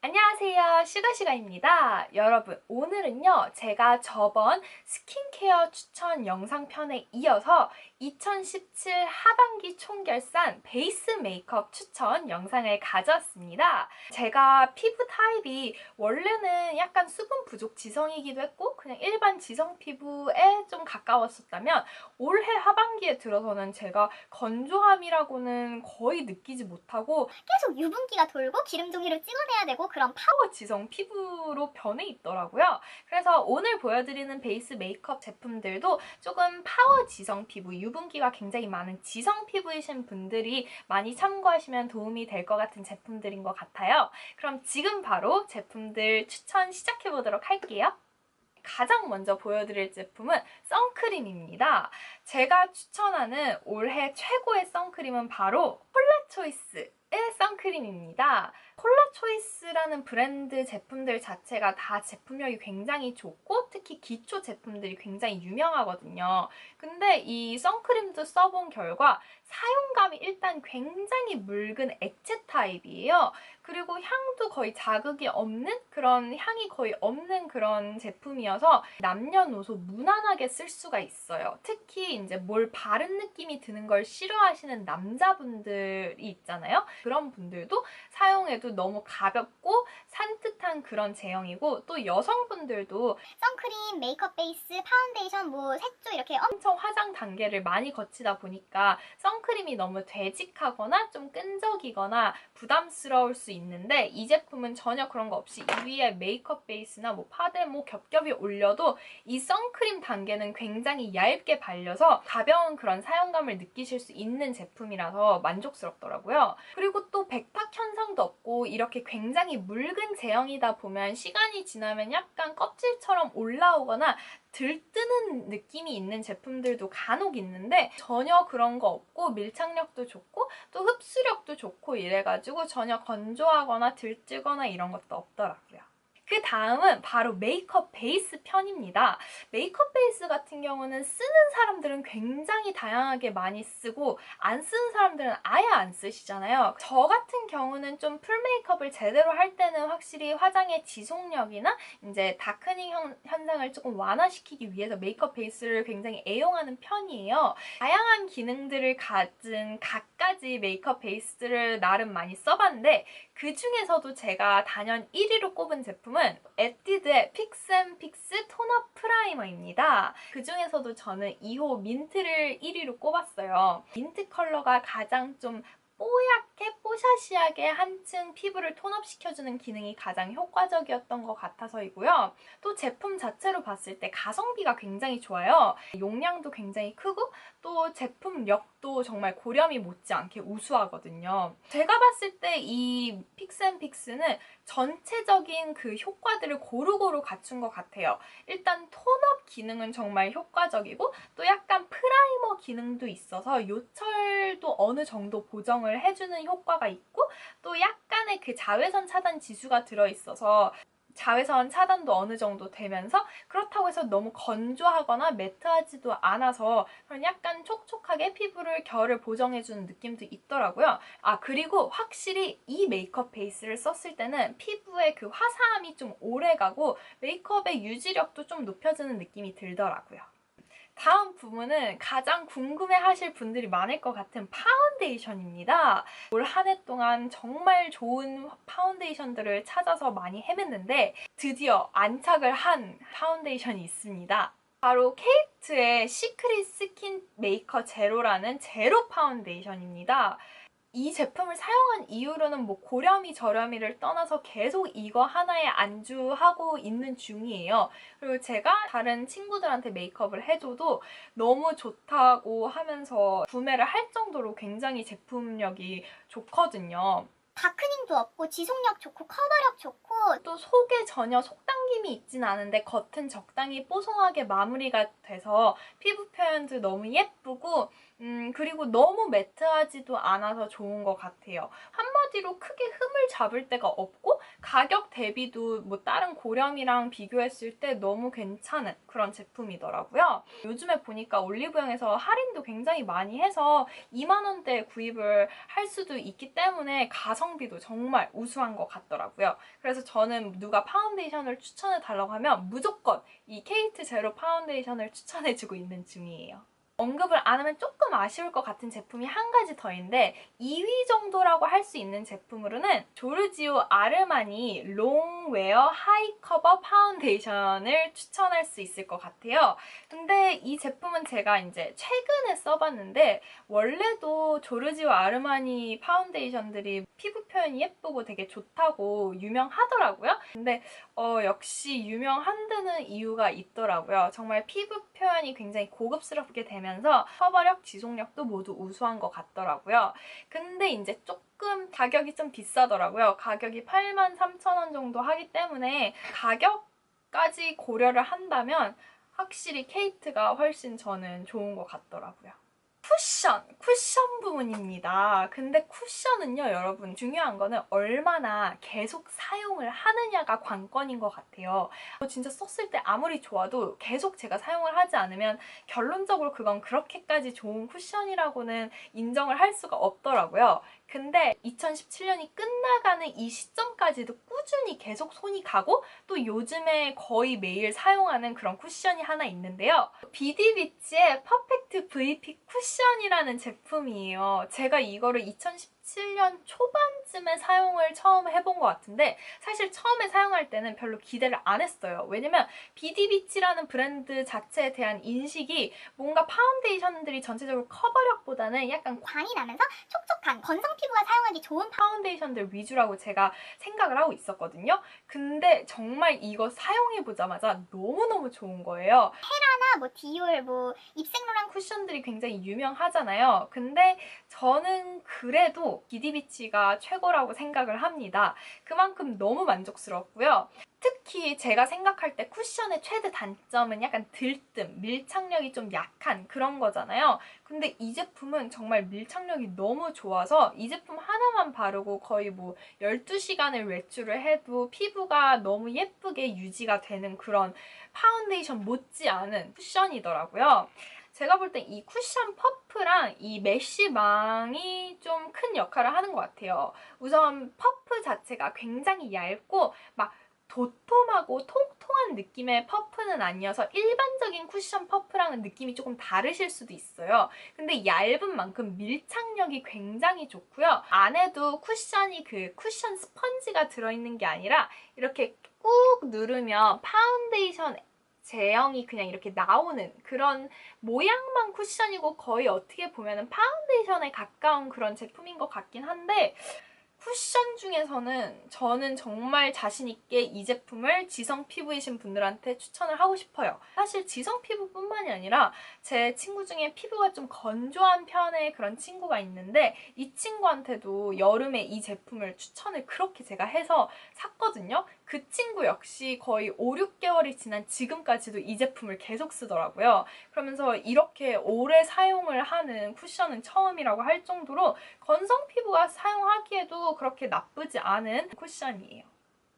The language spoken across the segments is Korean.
안녕하세요. 슈가슈가입니다. 여러분, 오늘은요, 제가 저번 스킨케어 추천 영상편에 이어서 2017 하반기 총결산 베이스 메이크업 추천 영상을 가져왔습니다. 제가 피부 타입이 원래는 약간 수분 부족 지성이기도 했고 그냥 일반 지성 피부에 좀 가까웠었다면 올해 하반기에 들어서는 제가 건조함이라고는 거의 느끼지 못하고 계속 유분기가 돌고 기름 종이를 찍어내야 되고 그런 파워 지성 피부로 변해 있더라고요. 그래서 오늘 보여드리는 베이스 메이크업 제품들도 조금 파워 지성 피부, 유분기가 굉장히 많은 지성 피부이신 분들이 많이 참고하시면 도움이 될 것 같은 제품들인 것 같아요. 그럼 지금 바로 제품들 추천 시작해보도록 할게요. 가장 먼저 보여드릴 제품은 선크림입니다. 제가 추천하는 올해 최고의 선크림은 바로 콜라초이스의 선크림입니다. 콜라초이스라는 브랜드 제품들 자체가 다 제품력이 굉장히 좋고 특히 기초 제품들이 굉장히 유명하거든요. 근데 이 선크림도 써본 결과 사용감이 일단 굉장히 묽은 액체 타입이에요. 그리고 향도 거의 자극이 없는 그런 향이 거의 없는 그런 제품이어서 남녀노소 무난하게 쓸 수가 있어요. 특히 이제 뭘 바른 느낌이 드는 걸 싫어하시는 남자분들이 있잖아요. 그런 분들도 사용해도 너무 가볍고 산뜻한 그런 제형이고 또 여성분들도 선크림, 메이크업 베이스, 파운데이션, 색조 이렇게 엄청 화장 단계를 많이 거치다 보니까 선크림이 너무 되직하거나 좀 끈적이거나 부담스러울 수 있는데 이 제품은 전혀 그런 거 없이 이 위에 메이크업 베이스나 파데 겹겹이 올려도 이 선크림 단계는 굉장히 얇게 발려서 가벼운 그런 사용감을 느끼실 수 있는 제품이라서 만족스럽더라고요. 그리고 또 백탁 현상도 없고 이렇게 굉장히 묽은 제형이다 보면 시간이 지나면 약간 껍질처럼 올라오거나 들뜨는 느낌이 있는 제품들도 간혹 있는데 전혀 그런 거 없고 밀착력도 좋고 또 흡수력도 좋고 이래가지고 전혀 건조하거나 들뜨거나 이런 것도 없더라고요. 그 다음은 바로 메이크업 베이스 편입니다. 메이크업 베이스 같은 경우는 쓰는 사람들은 굉장히 다양하게 많이 쓰고 안 쓰는 사람들은 아예 안 쓰시잖아요. 저 같은 경우는 좀 풀 메이크업을 제대로 할 때는 확실히 화장의 지속력이나 이제 다크닝 현상을 조금 완화시키기 위해서 메이크업 베이스를 굉장히 애용하는 편이에요. 다양한 기능들을 가진 갖가지 메이크업 베이스를 나름 많이 써봤는데 그 중에서도 제가 단연 1위로 꼽은 제품은 에뛰드의 픽스앤픽스 톤업 프라이머입니다. 그 중에서도 저는 2호 민트를 1위로 꼽았어요. 민트 컬러가 가장 좀 뽀얗게 뽀샤시하게 한층 피부를 톤업시켜주는 기능이 가장 효과적이었던 것 같아서이고요. 또 제품 자체로 봤을 때 가성비가 굉장히 좋아요. 용량도 굉장히 크고 또 제품력도 정말 고렴이 못지않게 우수하거든요. 제가 봤을 때 이 픽스앤픽스는 전체적인 그 효과들을 고루고루 갖춘 것 같아요. 일단 톤업 기능은 정말 효과적이고 또 약간 프라이머 기능도 있어서 요철도 어느 정도 보정을 해주는 효과가 있고 또 약간의 그 자외선 차단 지수가 들어있어서 자외선 차단도 어느 정도 되면서 그렇다고 해서 너무 건조하거나 매트하지도 않아서 약간 촉촉하게 피부를 결을 보정해주는 느낌도 있더라고요. 그리고 확실히 이 메이크업 베이스를 썼을 때는 피부의 그 화사함이 좀 오래가고 메이크업의 유지력도 좀 높여주는 느낌이 들더라고요. 다음 부분은 가장 궁금해하실 분들이 많을 것 같은 파운데이션입니다. 올 한 해 동안 정말 좋은 파운데이션들을 찾아서 많이 헤맸는데 드디어 안착을 한 파운데이션이 있습니다. 바로 케이트의 시크릿 스킨 메이커 제로라는 제로 파운데이션입니다. 이 제품을 사용한 이후로는 고렴이 저렴이를 떠나서 계속 이거 하나에 안주하고 있는 중이에요. 그리고 제가 다른 친구들한테 메이크업을 해줘도 너무 좋다고 하면서 구매를 할 정도로 굉장히 제품력이 좋거든요. 다크닝도 없고 지속력 좋고 커버력 좋고 또 속에 전혀 속당김이 있진 않은데 겉은 적당히 뽀송하게 마무리가 돼서 피부 표현도 너무 예쁘고 그리고 너무 매트하지도 않아서 좋은 것 같아요. 한마디로 크게 흠을 잡을 데가 없고 가격 대비도 뭐 다른 고렴이랑 비교했을 때 너무 괜찮은 그런 제품이더라고요. 요즘에 보니까 올리브영에서 할인도 굉장히 많이 해서 2만 원대에 구입을 할 수도 있기 때문에 가성비도 정말 우수한 것 같더라고요. 그래서 저는 누가 파운데이션을 추천해 달라고 하면 무조건 이 케이트 제로 파운데이션을 추천해주고 있는 중이에요. 언급을 안 하면 조금 아쉬울 것 같은 제품이 한 가지 더 있는데 2위 정도라고 할 수 있는 제품으로는 조르지오 아르마니 롱웨어 하이 커버 파운데이션을 추천할 수 있을 것 같아요. 근데 이 제품은 제가 이제 최근에 써봤는데 원래도 조르지오 아르마니 파운데이션들이 피부 표현이 예쁘고 되게 좋다고 유명하더라고요. 근데 역시 유명한 데는 이유가 있더라고요. 정말 피부 표현이 굉장히 고급스럽게 되면서 커버력, 지속력도 모두 우수한 것 같더라고요. 근데 이제 조금 가격이 좀 비싸더라고요. 가격이 83,000원 정도 하기 때문에 가격까지 고려를 한다면 확실히 케이트가 훨씬 저는 좋은 것 같더라고요. 쿠션 부분입니다. 근데 쿠션은요, 여러분 중요한 거는 얼마나 계속 사용을 하느냐가 관건인 것 같아요. 진짜 썼을 때 아무리 좋아도 계속 제가 사용을 하지 않으면 결론적으로 그건 그렇게까지 좋은 쿠션이라고는 인정을 할 수가 없더라고요. 근데 2017년이 끝나가는 이 시점까지도 꾸준히 계속 손이 가고 또 요즘에 거의 매일 사용하는 그런 쿠션이 하나 있는데요. 비디비치의 퍼펙트 VP 쿠션이라는 제품이에요. 제가 이거를 2017년 초반쯤에 사용을 처음 해본 것 같은데 사실 처음에 사용할 때는 별로 기대를 안 했어요. 왜냐면 비디비치라는 브랜드 자체에 대한 인식이 뭔가 파운데이션들이 전체적으로 커버력보다는 약간 광이 나면서 촉촉한 건성 피부가 사용하기 좋은 파운데이션들 위주라고 제가 생각을 하고 있었거든요. 근데 정말 이거 사용해보자마자 너무너무 좋은 거예요. 파나 뭐 디올 뭐 입생로랑 쿠션들이 굉장히 유명하잖아요. 근데 저는 그래도 비디비치가 최고라고 생각을 합니다. 그만큼 너무 만족스럽고요. 특히 제가 생각할 때 쿠션의 최대 단점은 약간 들뜸, 밀착력이 좀 약한 그런 거잖아요. 근데 이 제품은 정말 밀착력이 너무 좋아서 이 제품 하나만 바르고 거의 뭐 12시간을 외출을 해도 피부가 너무 예쁘게 유지가 되는 그런 파운데이션 못지않은 쿠션이더라고요. 제가 볼 땐 이 쿠션 퍼프랑 이 메쉬망이 좀 큰 역할을 하는 것 같아요. 우선 퍼프 자체가 굉장히 얇고 막 도톰하고 통통한 느낌의 퍼프는 아니어서 일반적인 쿠션 퍼프랑은 느낌이 조금 다르실 수도 있어요. 근데 얇은 만큼 밀착력이 굉장히 좋고요. 안에도 쿠션이 그 쿠션 스펀지가 들어있는 게 아니라 이렇게 꾹 누르면 파운데이션 제형이 그냥 이렇게 나오는 그런 모양만 쿠션이고 거의 어떻게 보면 파운데이션에 가까운 그런 제품인 것 같긴 한데 쿠션 중에서는 저는 정말 자신있게 이 제품을 지성 피부이신 분들한테 추천을 하고 싶어요. 사실 지성 피부뿐만이 아니라 제 친구 중에 피부가 좀 건조한 편의 그런 친구가 있는데 이 친구한테도 여름에 이 제품을 추천을 그렇게 제가 해서 샀거든요. 그 친구 역시 거의 5, 6개월이 지난 지금까지도 이 제품을 계속 쓰더라고요. 그러면서 이렇게 오래 사용을 하는 쿠션은 처음이라고 할 정도로 건성 피부가 사용하기에도 그렇게 나쁘지 않은 쿠션이에요.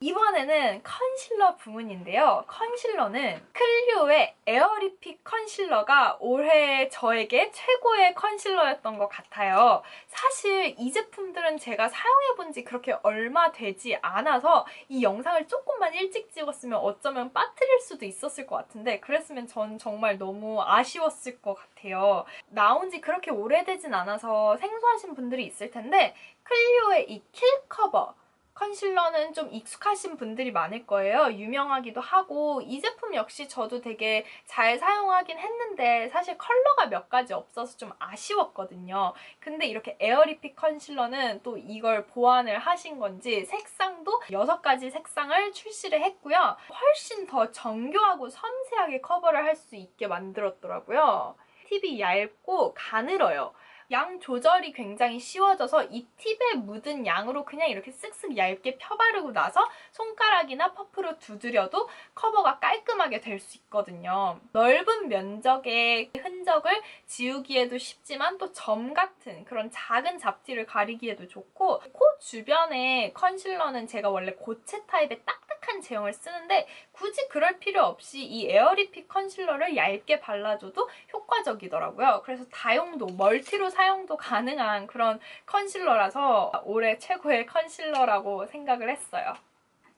이번에는 컨실러 부문인데요. 컨실러는 클리오의 에어리픽 컨실러가 올해 저에게 최고의 컨실러였던 것 같아요. 사실 이 제품들은 제가 사용해본 지 그렇게 얼마 되지 않아서 이 영상을 조금만 일찍 찍었으면 어쩌면 빠뜨릴 수도 있었을 것 같은데 그랬으면 전 정말 너무 아쉬웠을 것 같아요. 나온 지 그렇게 오래되진 않아서 생소하신 분들이 있을 텐데 클리오의 이 킬커버 컨실러는 좀 익숙하신 분들이 많을 거예요. 유명하기도 하고 이 제품 역시 저도 되게 잘 사용하긴 했는데 사실 컬러가 몇 가지 없어서 좀 아쉬웠거든요. 근데 이렇게 에어리픽 컨실러는 또 이걸 보완을 하신 건지 색상도 6가지 색상을 출시를 했고요. 훨씬 더 정교하고 섬세하게 커버를 할 수 있게 만들었더라고요. 팁이 얇고 가늘어요. 양 조절이 굉장히 쉬워져서 이 팁에 묻은 양으로 그냥 이렇게 쓱쓱 얇게 펴바르고 나서 손가락이나 퍼프로 두드려도 커버가 깔끔하게 될 수 있거든요. 넓은 면적의 흔적을 지우기에도 쉽지만 또 점 같은 그런 작은 잡티를 가리기에도 좋고, 코 주변에 컨실러는 제가 원래 고체 타입의 딱딱한 제형을 쓰는데 굳이 그럴 필요 없이 이 에어리핏 컨실러를 얇게 발라줘도 효과적이더라고요. 그래서 다용도, 멀티로 사용도 가능한 그런 컨실러라서 올해 최고의 컨실러라고 생각을 했어요.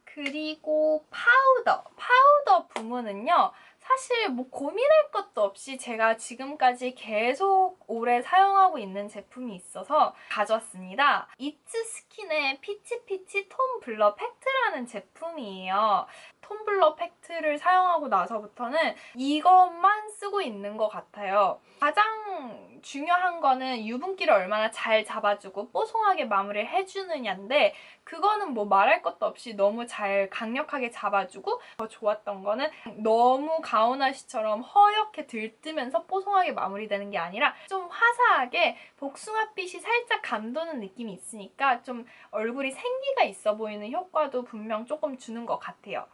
그리고 파우더 부문은요. 사실 뭐 고민할 것도 없이 제가 지금까지 계속 오래 사용하고 있는 제품이 있어서 가져왔습니다. 이츠 스킨의 피치피치 톤 블러 팩트라는 제품이에요. 톤 블러 팩트를 사용하고 나서부터는 이것만 쓰고 있는 것 같아요. 가장 중요한 거는 유분기를 얼마나 잘 잡아주고 뽀송하게 마무리를 해주느냐인데, 그거는 뭐 말할 것도 없이 너무 잘 강력하게 잡아주고, 더 좋았던 거는 너무 가오나시처럼 허옇게 들뜨면서 뽀송하게 마무리되는 게 아니라 좀 화사하게 복숭아빛이 살짝 감도는 느낌이 있으니까 좀 얼굴이 생기가 있어 보이는 효과도 분명 조금 주는 것 같아요.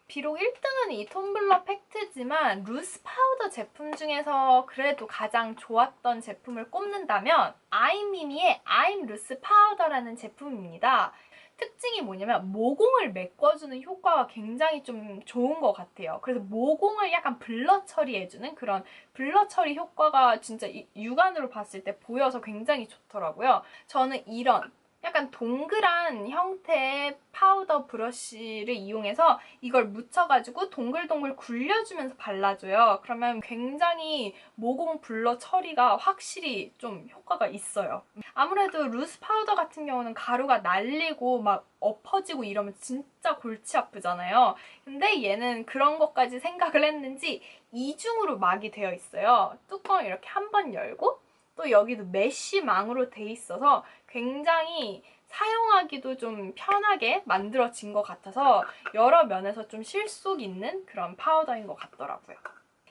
비록 1등은 이 톤블러 팩트지만 루스 파우더 제품 중에서 그래도 가장 좋았던 제품을 꼽는다면 아임미미의 아임 루스 파우더라는 제품입니다. 특징이 뭐냐면 모공을 메꿔주는 효과가 굉장히 좀 좋은 것 같아요. 그래서 모공을 약간 블러 처리해주는 그런 블러 처리 효과가 진짜 육안으로 봤을 때 보여서 굉장히 좋더라고요. 저는 이런 약간 동그란 형태의 파우더 브러쉬를 이용해서 이걸 묻혀가지고 동글동글 굴려주면서 발라줘요. 그러면 굉장히 모공 블러 처리가 확실히 좀 효과가 있어요. 아무래도 루스 파우더 같은 경우는 가루가 날리고 막 엎어지고 이러면 진짜 골치 아프잖아요. 근데 얘는 그런 것까지 생각을 했는지 이중으로 막이 되어 있어요. 뚜껑을 이렇게 한 번 열고 또 여기도 메쉬망으로 돼 있어서 굉장히 사용하기도 좀 편하게 만들어진 것 같아서 여러 면에서 좀 실속 있는 그런 파우더인 것 같더라고요.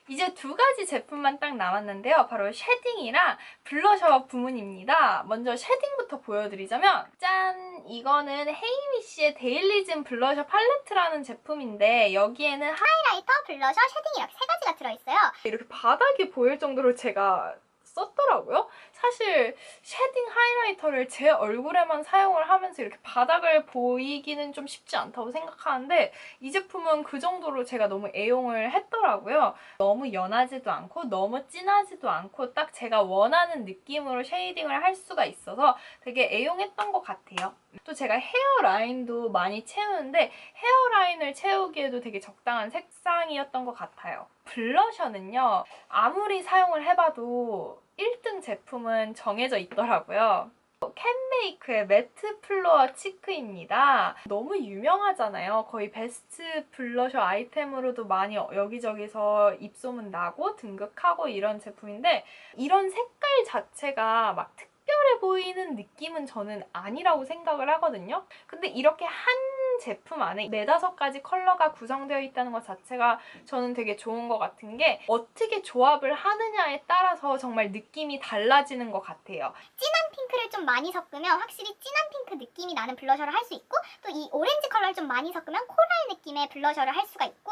이제 두 가지 제품만 딱 남았는데요. 바로 쉐딩이랑 블러셔 부문입니다. 먼저 쉐딩부터 보여드리자면 짠! 이거는 헤이미쉬의 데일리즘 블러셔 팔레트라는 제품인데 여기에는 하이라이터, 블러셔, 쉐딩 이렇게 세 가지가 들어있어요. 이렇게 바닥이 보일 정도로 제가 썼더라고요. 사실 쉐딩 하이라이터를 제 얼굴에만 사용을 하면서 이렇게 바닥을 보이기는 좀 쉽지 않다고 생각하는데 이 제품은 그 정도로 제가 너무 애용을 했더라고요. 너무 연하지도 않고 너무 진하지도 않고 딱 제가 원하는 느낌으로 쉐이딩을 할 수가 있어서 되게 애용했던 것 같아요. 또 제가 헤어라인도 많이 채우는데 헤어라인을 채우기에도 되게 적당한 색상이었던 것 같아요. 블러셔는요. 아무리 사용을 해봐도 1등 제품은 정해져 있더라고요. 캔메이크의 매트 플로어 치크입니다. 너무 유명하잖아요. 거의 베스트 블러셔 아이템으로도 많이 여기저기서 입소문 나고 등극하고 이런 제품인데 이런 색깔 자체가 막 특별해 보이는 느낌은 저는 아니라고 생각을 하거든요. 근데 이렇게 한 제품 안에 4-5가지 컬러가 구성되어 있다는 것 자체가 저는 되게 좋은 것 같은 게 어떻게 조합을 하느냐에 따라서 정말 느낌이 달라지는 것 같아요. 진한 핑크를 좀 많이 섞으면 확실히 진한 핑크 느낌이 나는 블러셔를 할 수 있고 또 이 오렌지 컬러를 좀 많이 섞으면 코랄 느낌의 블러셔를 할 수가 있고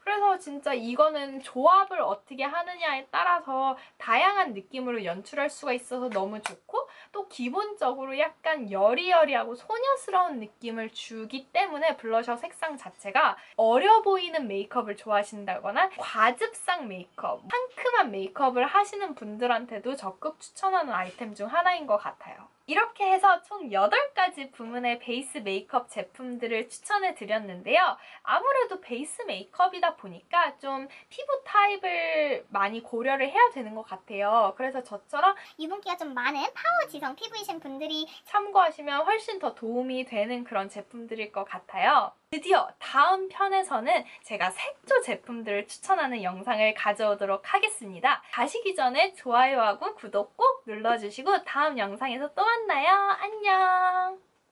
그래서 진짜 이거는 조합을 어떻게 하느냐에 따라서 다양한 느낌으로 연출할 수가 있어서 너무 좋고 또 기본적으로 약간 여리여리하고 소녀스러운 느낌을 주기 때문에 블러셔 색상 자체가 어려 보이는 메이크업을 좋아하신다거나 과즙상 메이크업, 상큼한 메이크업을 하시는 분들한테도 적극 추천하는 아이템 중 하나인 것 같아요. 이렇게 해서 총 8가지 부문의 베이스 메이크업 제품들을 추천해 드렸는데요. 아무래도 베이스 메이크업이다 보니까 좀 피부 타입을 많이 고려를 해야 되는 것 같아요. 그래서 저처럼 유분기가 좀 많은 파워 지성 피부이신 분들이 참고하시면 훨씬 더 도움이 되는 그런 제품들일 것 같아요. 드디어 다음 편에서는 제가 색조 제품들을 추천하는 영상을 가져오도록 하겠습니다. 가시기 전에 좋아요하고 구독 꼭 눌러주시고 다음 영상에서 또 만나요. 안녕!